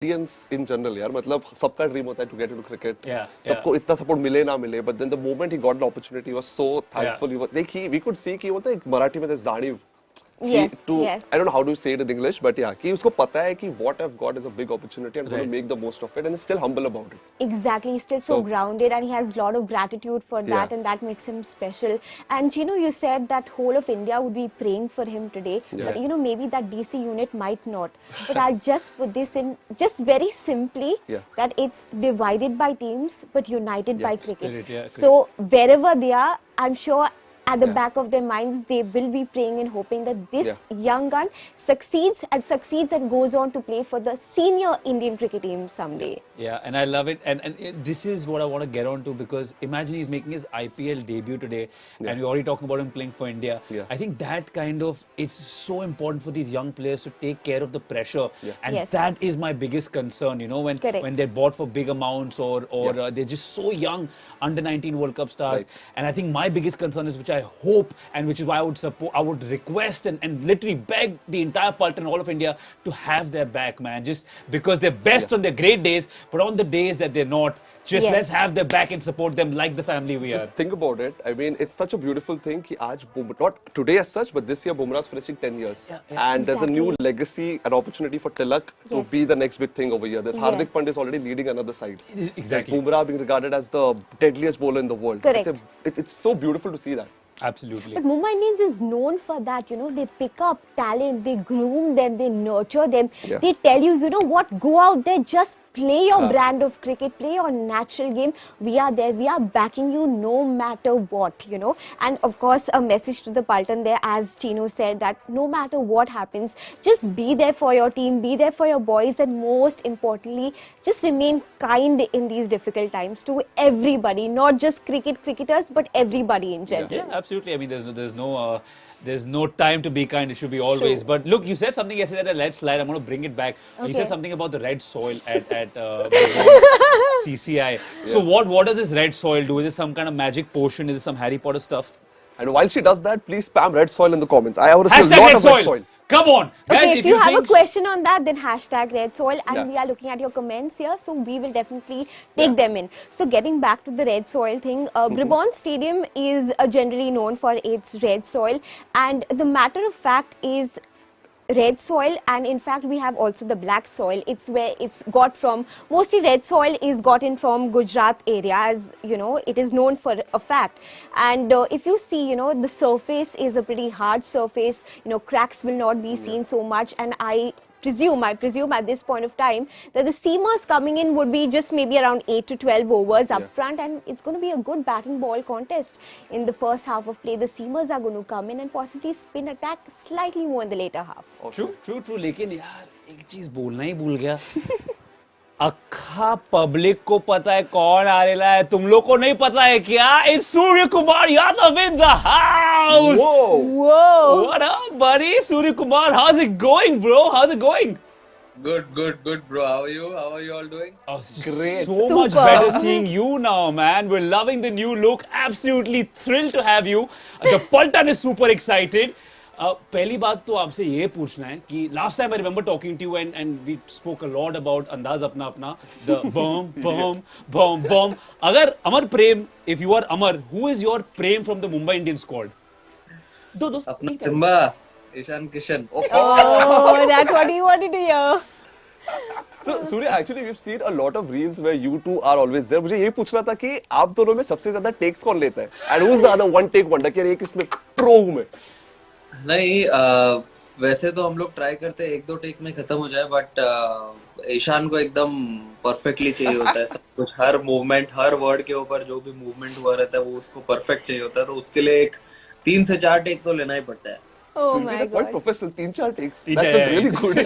Indians in general, यार मतलब सबका ड्रीम होता है to get into cricket. Yeah, सबको इतना सपोर्ट मिले ना मिले, but then the moment he got the opportunity, he was so thankful. He was, like we could see कि वो तो एक मराठी में जाणीव. Yes, yes. I don't know how to say it in English, but yeah, कि उसको पता है कि what I've got is a big opportunity and I'm going to make the most of it, and he's still humble about it. Exactly, he's still so grounded, and he has a lot of gratitude for that, and that makes him special. And you said that whole of India would be praying for him today, but maybe that DC unit might not. But I'll just put this in just very simply that it's divided by teams but united by cricket. So wherever they are, I'm sure at the back of their minds, they will be praying and hoping that this young gun succeeds and goes on to play for the senior Indian cricket team someday. Yeah, and I love it. And this is what I want to get on to, because imagine he's making his IPL debut today, and we're already talking about him playing for India. I think that kind of, it's so important for these young players to take care of the pressure. And that is my biggest concern, when they're bought for big amounts or they're just so young, under 19 World Cup stars. And I think my biggest concern is, which I hope, and which is why I would request and literally beg the entire Pult and all of India to have their back, man. Just because they're best on their great days, but on the days that they're not, just let's have their back and support them like the family we are. Just think about it. I mean, it's such a beautiful thing कि आज not today as such, but this year Bumrah's finishing 10 years. And there's a new legacy, an opportunity for Tilak to be the next big thing over here. There's Hardik Pandya is already leading another side. Exactly. There's Bumrah being regarded as the deadliest bowler in the world. Correct. It's so beautiful to see that. Absolutely. But Mumbai Indians is known for that, they pick up talent, they groom them, they nurture them. They tell you, what, go out there, just play your brand of cricket, play your natural game. We are there, we are backing you no matter what, And of course, a message to the Paltan there, as Chino said, that no matter what happens, just be there for your team, be there for your boys, and most importantly, just remain kind in these difficult times to everybody, not just cricketers, but everybody in general. Yeah, absolutely. I mean, there's no time to be kind. It should be always. True. But look, you said something yesterday that let's slide. I'm going to bring it back. You said something about the red soil at CCI. So what does this red soil do? Is it some kind of magic potion? Is it some Harry Potter stuff? And while she does that, please spam red soil in the comments. I have a #red lot of soil. red soil. Come on. Guys, Okay, if you have a question on that, then #red soil, and we are looking at your comments here, so we will definitely take them in. So getting back to the red soil thing, Bribon Stadium is generally known for its red soil, and the matter of fact is red soil, and in fact we have also the black soil. It's where it's got from. Mostly red soil is gotten from Gujarat area, as it is known for a fact. And if you see, the surface is a pretty hard surface. Cracks will not be seen so much, and I presume at this point of time that the seamers coming in would be just maybe around 8 to 12 overs up front, and it's going to be a good batting ball contest in the first half of play. The seamers are going to come in and possibly spin attack slightly more in the later half. True. लेकिन यार एक चीज बोलना ही भूल गया. अखा public को पता है कौन आ रहा है, तुम लोग को नहीं पता है क्या? It's Surya Kumar Yadav in the house. Whoa. What up, buddy? Surya Kumar, how's it going, bro? How's it going? Good, bro. How are you? How are you all doing? Oh, great. So much better seeing you now, man. We're loving the new look. Absolutely thrilled to have you. The Paltan is super excited. पहली बात तो आपसे ये पूछना है कि last time I remember talking to you and we spoke a lot about अंदाज अपना the bum. अगर अमर प्रेम, if you are Amar, who is your prem from the Mumbai Indians squad? दो अपना Simba, Ishan Kishan. Oh, that's what you wanted to hear. So Surya, actually we've seen a lot of reels where you two are always there. मुझे ये पूछना था कि आप दोनों में सबसे ज्यादा takes कौन लेता है? And who's the other one take wonder कि एक इसमें pro हूँ मैं? नहीं, वैसे तो हम लोग ट्राई करते हैं 1-2 टेक में खत्म हो जाए, बट ईशान को एकदम परफेक्टली चाहिए होता है सब कुछ. हर मूवमेंट, हर वर्ड के ऊपर जो भी मूवमेंट हुआ रहता है वो उसको परफेक्ट चाहिए होता है, तो उसके लिए एक 3 से 4 टेक तो लेना ही पड़ता है. Oh my God. Quite professional. 3-4 takes. That's really good.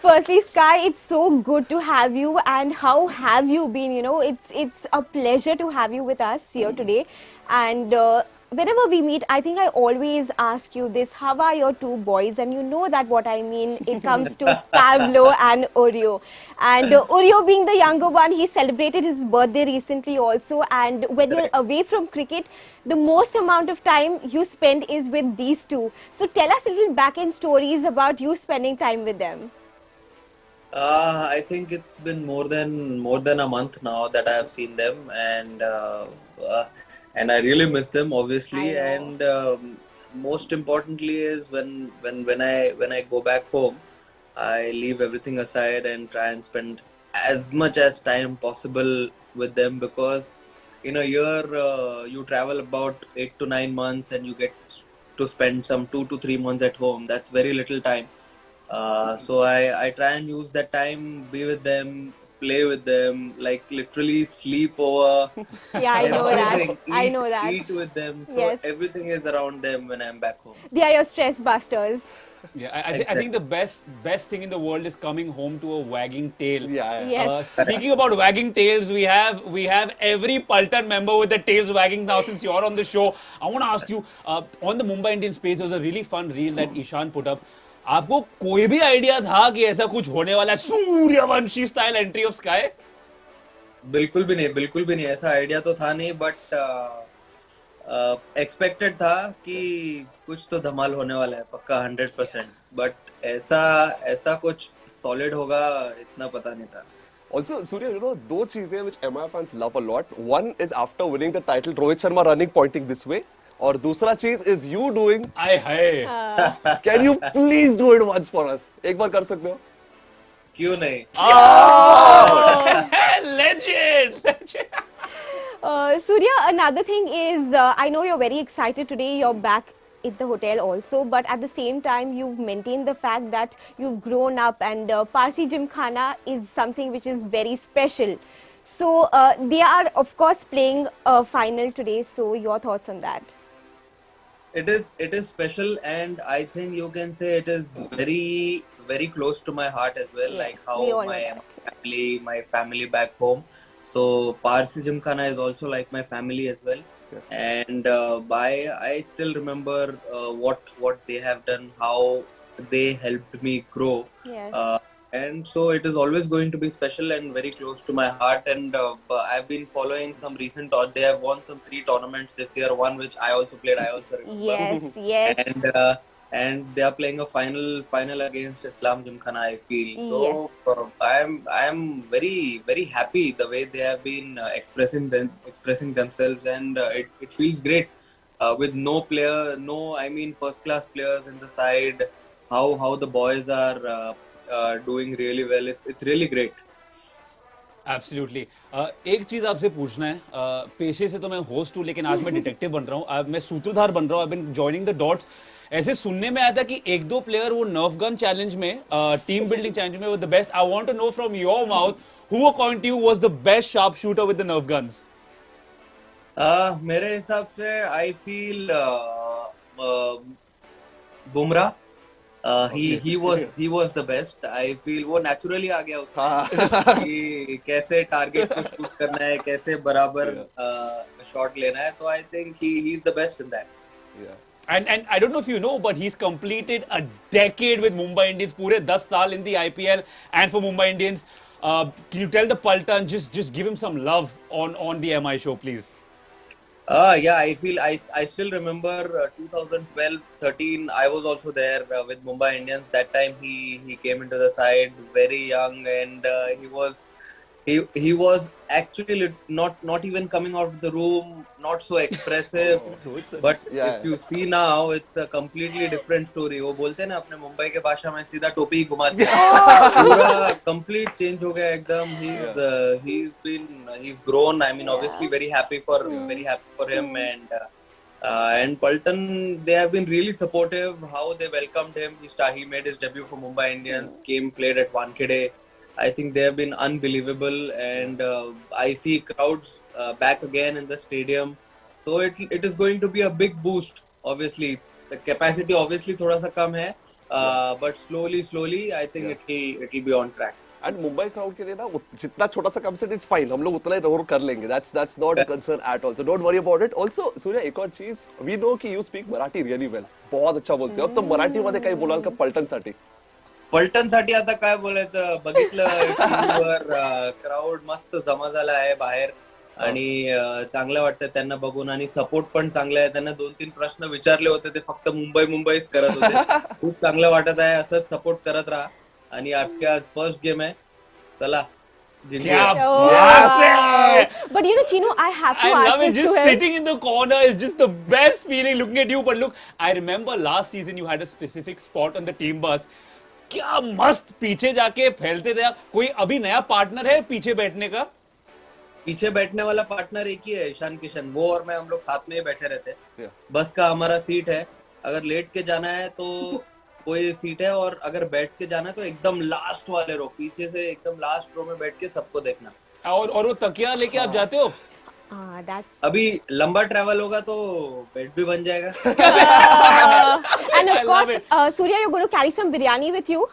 Firstly, Sky, it's so good to have you, and how have you been? It's a pleasure to have you with us here today, and whenever we meet, I think I always ask you this: how are your two boys? And you know that what I mean. It comes to Pablo and Oreo, and Oreo being the younger one, he celebrated his birthday recently also. And when you're away from cricket, the most amount of time you spend is with these two. So tell us a little back-end stories about you spending time with them. I think it's been more than a month now that I have seen them, and I really miss them, I obviously. know. And most importantly is when I go back home, I leave everything aside and try and spend as much as time possible with them, because in a year you travel about 8 to 9 months and you get to spend some 2 to 3 months at home. That's very little time. So I try and use that time, be with them, play with them, like literally sleep over, Yeah, I know that. everything, I eat, know that. eat with them. So Yes. everything is around them when I'm back home. They are your stress busters. Yeah, I think Exactly. the best thing in the world is coming home to a wagging tail. Yeah, yeah. Yes. Speaking about wagging tails, we have every Paltan member with the tails wagging now since you're on the show. I want to ask you on the Mumbai Indians page, there was a really fun reel that Ishan put up. आपको कोई भी idea था कि ऐसा कुछ होने वाला है Suryavanshi style entry of sky? बिल्कुल भी नहीं, बिल्कुल भी नहीं, ऐसा आइडिया तो था नहीं, बट एक्सपेक्टेड था कि कुछ तो धमाल होने वाला है पक्का 100%, बट ऐसा ऐसा कुछ सॉलिड होगा इतना पता नहीं था. Also, Surya, दो चीजें which MI fans love a lot. One is after winning the title, Rohit Sharma running, pointing this way. और दूसरा चीज is you doing. आए हाय. Can you please do it once for us? एक बार कर सकते हो? क्यों नहीं? Legend. Surya, another thing is, I know you're very excited today. You're back at the hotel also, but at the same time, you've maintained the fact that you've grown up, and Parsi Gymkhana is something which is very special. So they are, of course, playing a final today. So your thoughts on that? It is special, and I think you can say it is very very close to my heart as well. Yes, Like we all how know my family back home. So Parsi Gymkhana is also like my family as well. And I still remember what they have done, how they helped me grow. Yes. And so it is always going to be special and very close to my heart. And I've been following some recent. They have won some 3 tournaments this year. One which I also played. I also remember. Yes, yes. And they are playing a final against Islam Gymkhana, I feel. So Yes. I am very very happy the way they have been expressing themselves, and it feels great with I mean first class players in the side. How the boys are doing really well. It's really great. Absolutely. एक चीज आपसे पूछना है. पेशे से तो मैं host हूँ, लेकिन आज मैं डिटेक्टिव बन रहा हूँ, मैं सूत्रधार बन रहा हूँ. I been joining the dots. ऐसे सुनने में आया था कि एक दो प्लेयर वो नर्फ गन चैलेंज में, टीम बिल्डिंग चैलेंज में, वो the best. I want to know from your mouth who according to you was the best sharpshooter with the Nerf guns? मेरे हिसाब से I feel Bumrah. he was the best. I feel वो naturally आ गया उसका कि कैसे target को शूट करना है, कैसे बराबर शॉट लेना है. तो I think he's the best in that. Yeah. And I don't know if you know, but he's completed a decade with Mumbai Indians. पूरे 10 साल in the IPL and for Mumbai Indians. Can you tell the Paltan, just give him some love on the MI show, please? Yeah, I feel I still remember 2012-13. I was also there with Mumbai Indians. That time he came into the side very young, and he was actually not even coming out of the room, not so expressive. But if you see now, it's a completely different story. वो बोलते हैं ना अपने मुंबई के भाषा में सीधा टोपी ही घुमा दिया. पूरा complete change हो गया एकदम. He's grown. I mean, obviously very happy for him, and Paltan, they have been really supportive. How they welcomed him. He made his debut for Mumbai Indians. Played at Wankhede. I think they have been unbelievable, and I see crowds back again in the stadium. So it is going to be a big boost. Obviously, the capacity obviously थोड़ा सा कम है, but slowly I think it will be on track. And Mumbai crowd के लिए ना जितना छोटा सा capacity it's fine. हम लोग उतना ही रोर कर लेंगे. That's not a concern at all. So don't worry about it. Also, Surya, एक और चीज, we know कि you speak Marathi really well. बहुत अच्छा बोलते हो. अब तो मराठी मध्ये काही बोलाल का पलटन साठी? पलटन साठी आता काय बोलायचं, बघितलं क्राऊड मस्त जमा झाला आहे बाहेर, आणि चांगलं वाटतं त्यांना बघून, आणि सपोर्ट पण चांगला आहे. त्यांना 2-3 प्रश्न विचारले होते, ते फक्त मुंबईच करत होते. खूप चांगलं वाटत आहे. असंच सपोर्ट करत राहा. आणि आपके आज फर्स्ट गेम आहे. चला जिंकूया. क्या Oh, बात है! wow. But you know, Chino, I have to I ask love it. this to Just him. sitting in the corner is just the best feeling looking at you. But look, I remember last season you had a specific spot on the team bus. क्या मस्त पीछे जाके फैलते थे आप. कोई अभी नया पार्टनर है पीछे बैठने का? पीछे बैठने वाला पार्टनर एक ही है, ईशान किशन. वो और मैं हम लोग साथ में ही बैठे रहते हैं. Yeah. बस का हमारा सीट है. अगर लेट के जाना है तो कोई सीट है, और अगर बैठ के जाना है तो एकदम लास्ट वाले रो, पीछे से एकदम लास्ट रो में बैठ के सबको देखना. और वो तकिया लेके आप जाते हो? That's अभी लंबा ट्रैवल होगा तो बेड भी बन जाएगा. and of I love course, it. Surya, you're going to carry some biryani with you.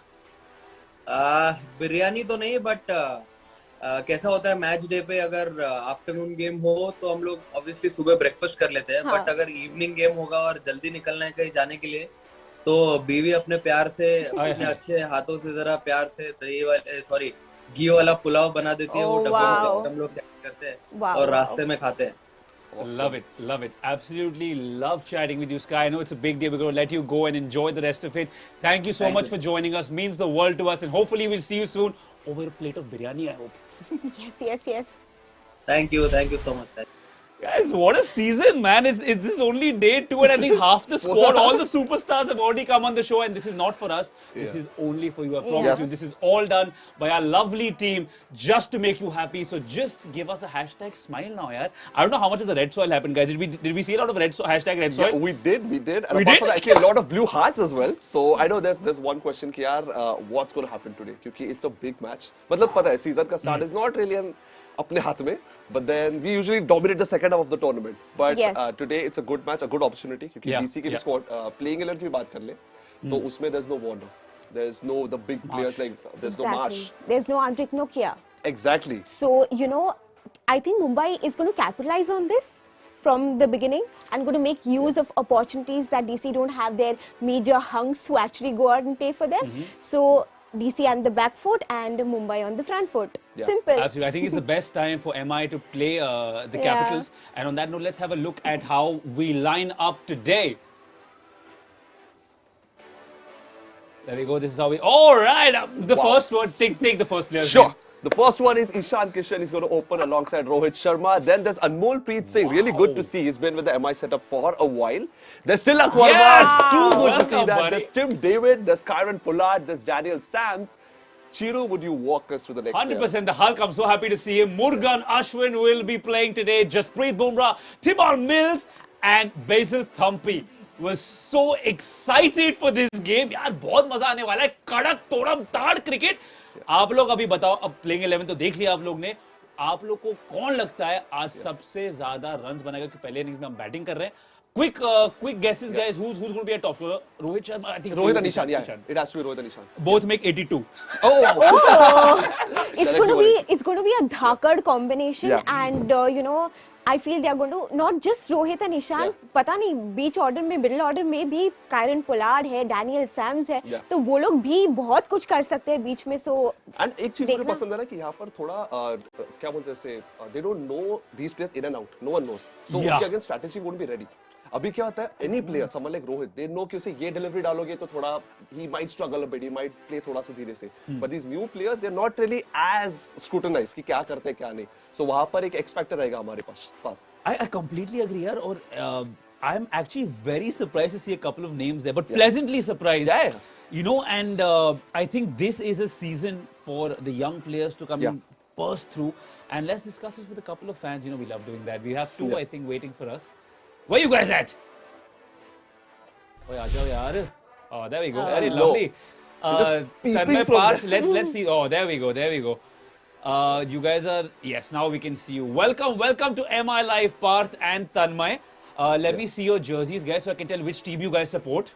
Biryani तो नहीं, बट कैसा होता है मैच डे पे, अगर आफ्टरनून गेम हो तो हम लोग ऑब्वियसली सुबह ब्रेकफास्ट कर लेते हैं. हाँ. बट अगर इवनिंग गेम होगा और जल्दी निकलना है कहीं जाने के लिए, तो बीवी अपने प्यार से, अपने अच्छे हाथों से जरा प्यार से दही वाले सॉरी घी वाला पुलाव बना देती है. वो Oh, डब्बे में wow. हम लोग कैरी करते हैं Wow, और wow. रास्ते में खाते हैं. Love it, love it. Absolutely love chatting with you, Sky. I know it's a big day. We're going to let you go and enjoy the rest of it. Thank you so Thank much you. for joining us. Means the world to us. And hopefully we'll see you soon over a plate of biryani, I hope. Yes. Thank you so much. Guys, what a season, man. Is this only day 2 and I think half the squad, all the superstars have already come on the show, and this is not for us. This is only for you. I promise Yes. you. This is all done by our lovely team just to make you happy. So just give us a hashtag smile now, yaar. I don't know how much of the red soil happened, guys. Did we see a lot of hashtag red soil? Yeah, we did. And We apart did? from that, actually a lot of blue hearts as well. So I know there's one question कि यार what's going to happen today? क्योंकि it's a big match. मतलब पता है season का start is not really अपने हाथ में. But then we usually dominate the second half of the tournament. But Yes. Today it's a good match, a good opportunity. क्योंकि Yeah, DC के yeah. squad playing 11 की बात कर ले, तो उसमें there's no Warner, there's no the big players like there's no Marsh. There's no Andrik Nokia. Exactly. So, you know, I think Mumbai is going to capitalize on this from the beginning and going to make use of opportunities that DC don't have their major hunks who actually go out and play for them. So, DC on the back foot and Mumbai on the front foot. Yeah. Simple. Absolutely. I think it's the best time for MI to play the Yeah. Capitals. And on that note, let's have a look at how we line up today. There we go. This is how we. All right. The Wow. first one. Take the first player. Sure. The first one is Ishan Kishan. He's going to open alongside Rohit Sharma. Then there's Anmol Preet Singh. Really good to see. He's been with the MI setup for a while. There's still Akbar. Yes! Too good to Welcome, see that. buddy. There's Tim David. There's Kyron Pollard. There's Daniel Sams. Chiru, would you walk us through the next 100%. The Hulk, I'm so happy to see him. Murugan Ashwin will be playing today. Jasprit Bumrah, Timur Mills, and Basil Thampi. Was so excited for this game. यार बहुत मजा आने वाला है. कड़क तोड़म ताड़ cricket. आप लोग अभी बताओ, अब प्लेइंग 11 तो देख लिया आप लोग ने. आप लोग को कौन लगता है आज सबसे ज्यादा रन्स बनाएगा? क्योंकि पहले इनिंग्स में हम बैटिंग कर रहे हैं. Quick guesses, guys. Who's going to be a top scorer? Rohit Sharma, I think. Rohit and Ishan, yeah. It has to be Rohit and Ishan. Both make 82. It's going to be a dhakad combination, Yeah. and you know, I feel they are going to not just Rohit and Ishan. Yeah. पता नहीं बीच order में, middle order में भी Kyron Pollard है, Daniel Sams है, Yeah. तो वो लोग भी बहुत कुछ कर सकते हैं बीच में. So And एक चीज मुझे देखना. पसंद है ना कि यहाँ पर थोड़ा क्या बोलते हैं इसे, they don't know these players in and out. No one knows. So Yeah. उनके against strategy won't be ready. अभी क्या होता है, any player, someone like Rohit, they know कि उसे ये delivery डालोगे तो थोड़ा he might struggle a bit, he might play थोड़ा सा धीरे से. But these new players, they're not really as scrutinized कि क्या करते हैं क्या नहीं. So वहाँ पर एक X factor रहेगा हमारे पास. I completely agree, yaar. Or I'm actually very surprised to see a couple of names there, but pleasantly surprised. Yeah. You know, and I think this is a season for the young players to come and burst through. And let's discuss this with a couple of fans. You know, we love doing that. We have two, I think, waiting for us. Where you guys at? Oh, yaar. Oh, there we go. Very Hello. lovely. just peeping Tanmay from Parth, there. let's see. Oh, there we go. You guys are, yes, now we can see you. Welcome to MI Live, Parth and Tanmay. Let me see your jerseys, guys, so I can tell which team you guys support.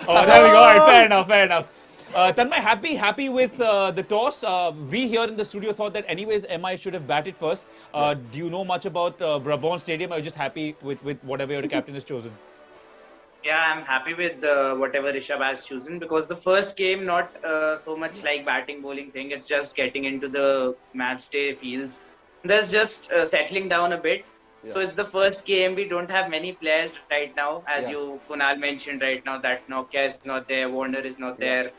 Oh, there we go. All right, fair enough. Tanmay, happy with the toss. We here in the studio thought that anyways MI should have batted first. Do you know much about Brabant Stadium? Are you just happy with whatever your captain has chosen? Yeah, I'm happy with whatever Rishabh has chosen, because the first game not so much like batting bowling thing. It's just getting into the match day feels. There's just settling down a bit. So it's the first game. We don't have many players right now, as you Kunal mentioned right now, that Nokia is not there, Warner is not there.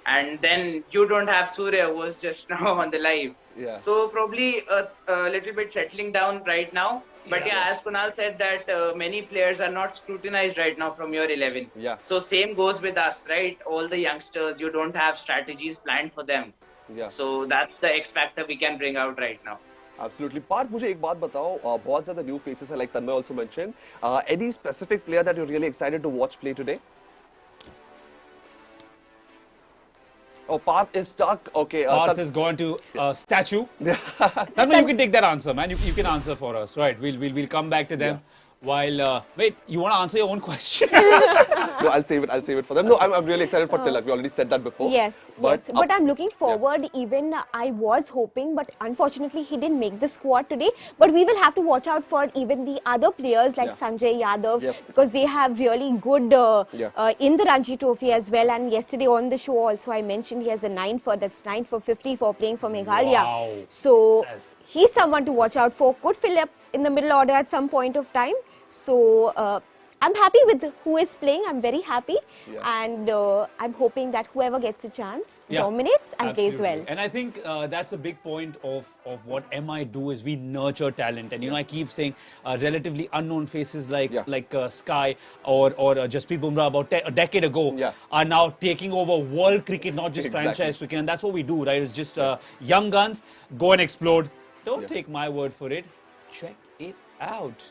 and then you don't have Surya, who was just now on the live. Yeah. So probably a little bit settling down right now. But yeah, as Kunal said that many players are not scrutinized right now from your 11. Yeah. So same goes with us, right? All the youngsters, you don't have strategies planned for them. Yeah. So that's the X factor we can bring out right now. Absolutely. Parth, मुझे एक बात बताओ, बहुत ज़्यादा new faces हैं, like Tanmay also mentioned. Any specific player that you're really excited to watch play today? Oh, Parth is stuck. Okay. Parth has gone to statue. Tanmay, you can take that answer, man. You can answer for us, right? We'll come back to them. While wait, you want to answer your own question? No, I'll save it for them. No, I'm really excited for Tilak. We already said that before. Yes, but I'm looking forward. Even I was hoping, but unfortunately he didn't make the squad today. But we will have to watch out for even the other players like Sanjay Yadav, because they have really good in the Ranji Trophy as well. And yesterday on the show also I mentioned he has a 9 for 50 for playing for Meghalaya. Wow. So he's someone to watch out for. Could fill up in the middle order at some point of time. So I'm happy with who is playing. I'm very happy, and I'm hoping that whoever gets a chance dominates and plays well. And I think that's a big point of what MI do is we nurture talent. And you know, I keep saying relatively unknown faces like Sky or Jasprit Bumrah about a decade ago are now taking over world cricket, not just franchise cricket. And that's what we do, right? It's just young guns, go and explode. Don't take my word for it. Check it out.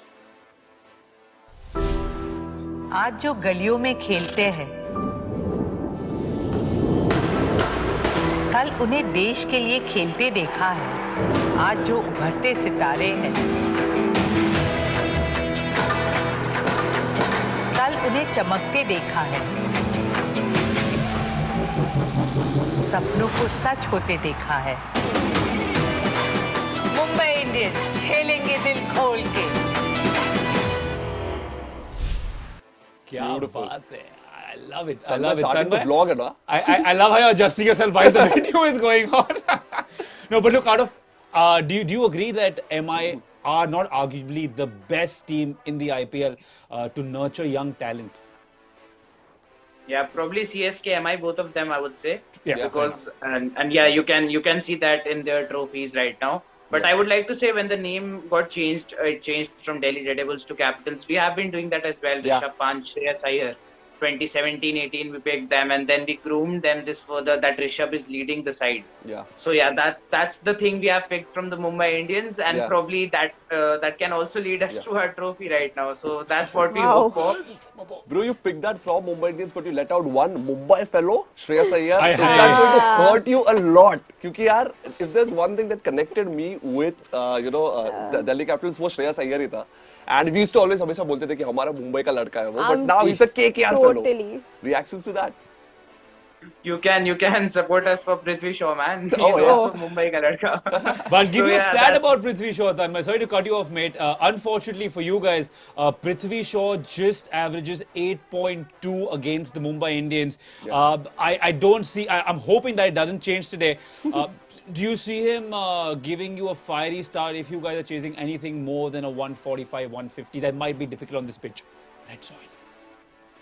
आज जो गलियों में खेलते हैं, कल उन्हें देश के लिए खेलते देखा है। आज जो उभरते सितारे हैं, कल उन्हें चमकते देखा है। सपनों को सच होते देखा है। मुंबई इंडियंस खेलेंगे दिल खोल के। क्या बात है. I love it. I Tanmay love it. starting the vlog, है ना? I love how you're adjusting yourself while the video is going on. No, but look, out of do you agree that MI are not arguably the best team in the IPL to nurture young talent? Yeah, probably CSK, MI, both of them, I would say. Yeah. Because and yeah, you can see that in their trophies right now. But I would like to say when the name got changed, it changed from Delhi Red Devils to Capitals. We have been doing that as well. Rishabh Pant, Shreyas Iyer. 2017-18 we picked them, and then we groomed them this further that Rishabh is leading the side. Yeah. So yeah, that's the thing we have picked from the Mumbai Indians, and probably that can also lead us to our trophy right now. So that's what we hope for. Bro, you picked that from Mumbai Indians, but you let out one Mumbai fellow, Shreyas Iyer. Is that going to hurt you a lot? Because yaar, if there's one thing that connected me with the Delhi Capitals, was Shreyas Iyer ही था. And we used to always हमेशा बोलते थे कि हमारा मुंबई का लड़का है वो, but now he's a KKR fellow. Reactions to that? You can support us for Prithvi Shaw, man. He's Oh, yeah. also Mumbai ka ladka. But give you a stat about Prithvi Shaw, Tanmay. Sorry to cut you off, mate. Unfortunately for you guys, Prithvi Shaw just averages 8.2 against the Mumbai Indians. I don't see. I'm hoping that it doesn't change today. Do you see him giving you a fiery start if you guys are chasing anything more than a 145, 150? That might be difficult on this pitch. Red soil.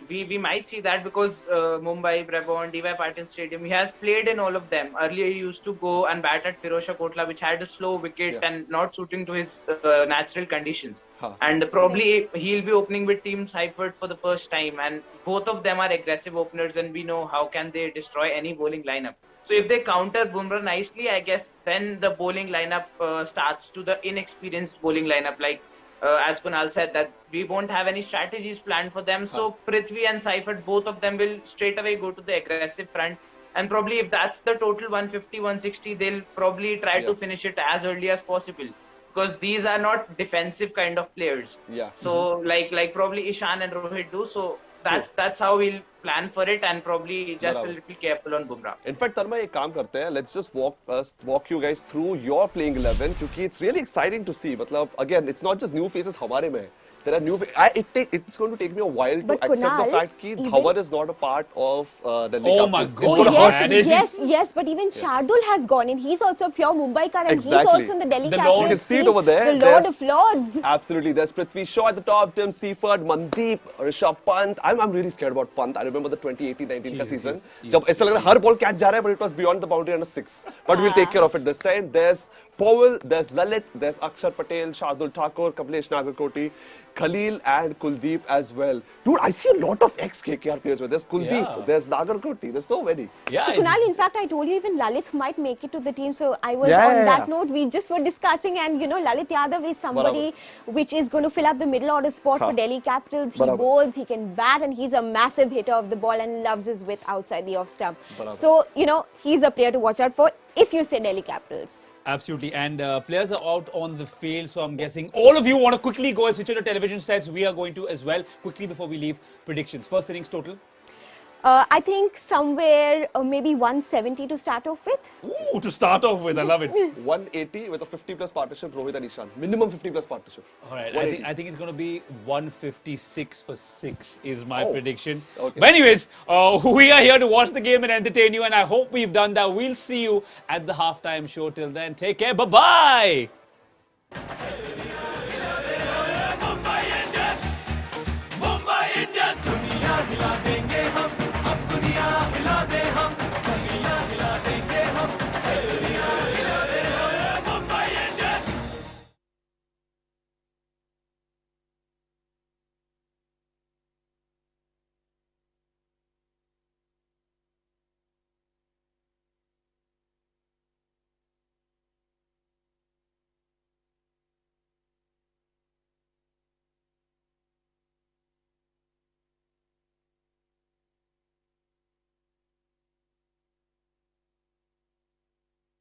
We might see that because Mumbai, Brabant, 𝑳𝑰𝑽𝑬 Patil Stadium, he has played in all of them. Earlier he used to go and bat at Firozshah Kotla, which had a slow wicket and not suiting to his natural conditions. And probably he'll be opening with Team Seifert for the first time, and both of them are aggressive openers, and we know how can they destroy any bowling lineup. So if they counter Bumrah nicely, I guess then the bowling lineup starts to the inexperienced bowling lineup. Like as Kunal said, that we won't have any strategies planned for them. So Prithvi and Seifert, both of them will straight away go to the aggressive front. And probably if that's the total 150, 160, they'll probably try to finish it as early as possible. Because these are not defensive kind of players. So like probably Ishan and Rohit do. So that's how we'll plan for it, and probably just a little careful on Bumrah. In fact, Tanmay, एक काम करते हैं. Let's just walk you guys through your playing 11, because it's really exciting to see. मतलब again, it's not just new faces हमारे में. There are new. It's going to take me a while to But accept Kunal, the fact that even- Dhawar is not a part of Delhi Oh Capitals. my It's God. going to hurt. Man, it yes, is- yes, but even Shardul has gone in. He's also a pure Mumbaikar and he's Exactly. also in the Delhi The Capitals Lord. You can see it team. over there. The Lord There's- of Lords. Absolutely. There's Prithvi Shaw at the top, Tim Seifert, Mandeep, Rishabh Pant. I'm really scared about Pant. I remember the 2018-19 का season. जब ऐसा लग रहा है हर ball catch जा रहा है, but it was beyond the boundary under 6. But we'll take care of it this time. There's Powell, there's Lalit, there's Akshar Patel, Shardul Thakur, Kamlesh Nagarkoti, Khalil and Kuldeep as well. Dude, I see a lot of ex-KKR players. There's Kuldeep, Yeah. there's Nagarkoti, there's so many. Yeah. So Kunal, in fact, I told you even Lalit might make it to the team. So I was Yeah, on yeah, that yeah. note. We just were discussing, and you know, Lalit Yadav is somebody which is going to fill up the middle order spot for Huh. Delhi Capitals. He Barabar. bowls, he can bat, and he's a massive hitter of the ball and loves his width outside the off stump. Barabar. So you know, he's a player to watch out for if you say Delhi Capitals. Absolutely. And players are out on the field, so I'm guessing all of you want to quickly go and switch on your television sets. We are going to as well. Quickly before we leave, predictions. First innings total. I think somewhere maybe 170 to start off with. Ooh, to start off with, I love it. 180 with a 50+ partnership, Rohit and Ishan. Minimum 50+ partnership. All right, 180. I think it's going to be 156 for 6 is my Oh, prediction. okay. But anyways, we are here to watch the game and entertain you, and I hope we've done that. We'll see you at the halftime show. Till then, take care. Bye-bye. Mumbai Indians, दुनिया हिला देंगे.